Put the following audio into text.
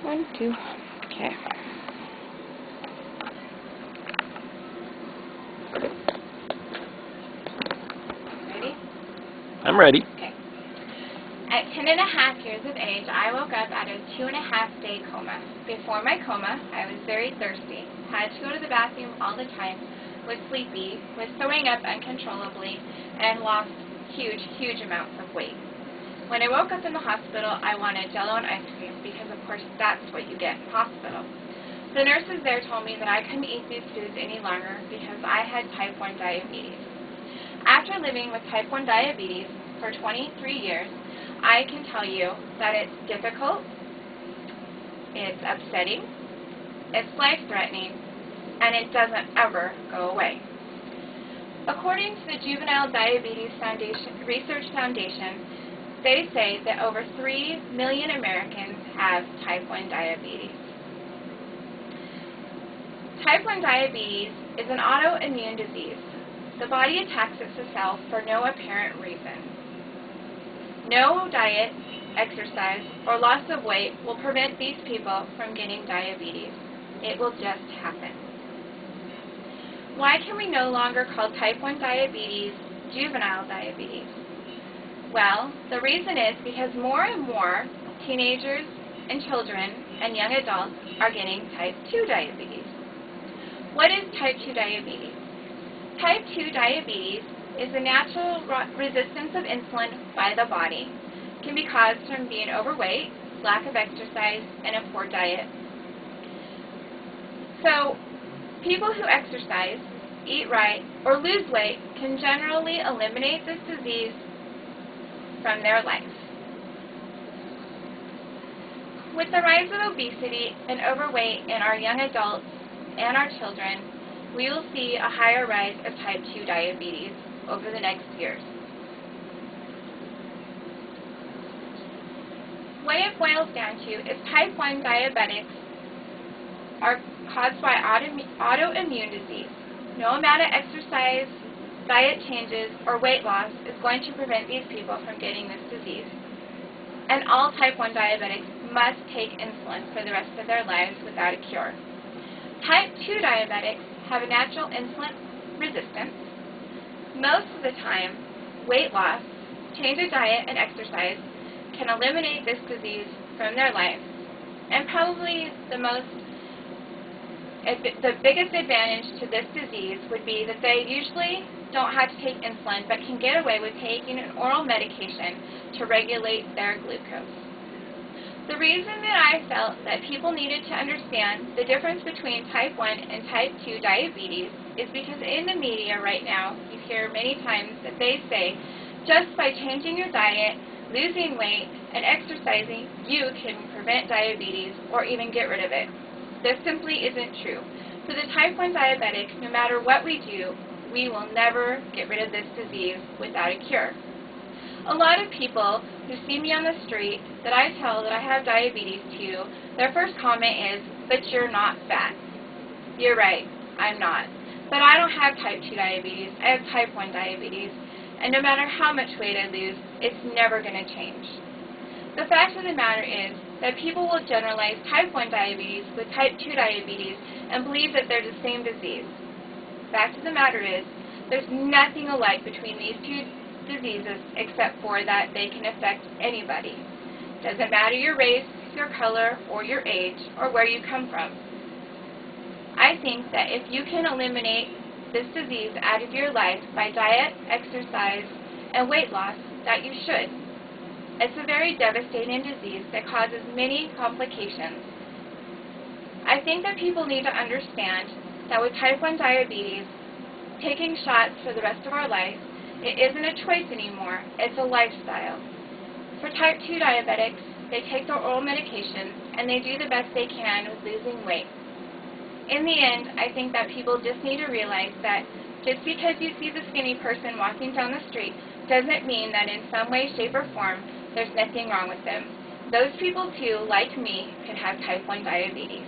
1, 2. Okay. Ready? I'm ready. Okay. At 10.5 years of age, I woke up out of a 2.5-day coma. Before my coma, I was very thirsty, had to go to the bathroom all the time, was sleepy, was throwing up uncontrollably, and lost huge amounts of weight. When I woke up in the hospital, I wanted Jell-O and ice cream because, of course, that's what you get in the hospital. The nurses there told me that I couldn't eat these foods any longer because I had type 1 diabetes. After living with type 1 diabetes for 23 years, I can tell you that it's difficult, it's upsetting, it's life-threatening, and it doesn't ever go away. According to the Juvenile Diabetes Research Foundation, they say that over 3 million Americans have type 1 diabetes. Type 1 diabetes is an autoimmune disease. The body attacks itself for no apparent reason. No diet, exercise, or loss of weight will prevent these people from getting diabetes. It will just happen. Why can we no longer call type 1 diabetes juvenile diabetes? Well, the reason is because more and more teenagers and children and young adults are getting type 2 diabetes. What is type 2 diabetes? Type 2 diabetes is a natural resistance of insulin by the body. It can be caused from being overweight, lack of exercise, and a poor diet. So, people who exercise, eat right, or lose weight can generally eliminate this disease from their life. With the rise of obesity and overweight in our young adults and our children, we will see a higher rise of type 2 diabetes over the next years. What it boils down to is type 1 diabetics are caused by autoimmune disease. No amount of exercise, diet changes, or weight loss is going to prevent these people from getting this disease. And all type 1 diabetics must take insulin for the rest of their lives without a cure. Type 2 diabetics have a natural insulin resistance. Most of the time, weight loss, change of diet, and exercise can eliminate this disease from their life. And probably the biggest advantage to this disease would be that they usually don't have to take insulin, but can get away with taking an oral medication to regulate their glucose. The reason that I felt that people needed to understand the difference between type 1 and type 2 diabetes is because in the media right now, you hear many times that they say, just by changing your diet, losing weight, and exercising, you can prevent diabetes or even get rid of it. This simply isn't true. For the type 1 diabetics, no matter what we do, we will never get rid of this disease without a cure. A lot of people who see me on the street that I tell that I have diabetes to, their first comment is, but you're not fat. You're right, I'm not. But I don't have type 2 diabetes, I have type 1 diabetes, and no matter how much weight I lose, it's never going to change. The fact of the matter is that people will generalize type 1 diabetes with type 2 diabetes and believe that they're the same disease. The fact of the matter is, there's nothing alike between these two diseases except for that they can affect anybody. Doesn't matter your race, your color, or your age, or where you come from. I think that if you can eliminate this disease out of your life by diet, exercise, and weight loss, that you should. It's a very devastating disease that causes many complications. I think that people need to understand that with type 1 diabetes, taking shots for the rest of our life, it isn't a choice anymore, it's a lifestyle. For type 2 diabetics, they take their oral medications and they do the best they can with losing weight. In the end, I think that people just need to realize that just because you see the skinny person walking down the street doesn't mean that in some way, shape, or form there's nothing wrong with them. Those people too, like me, can have type 1 diabetes.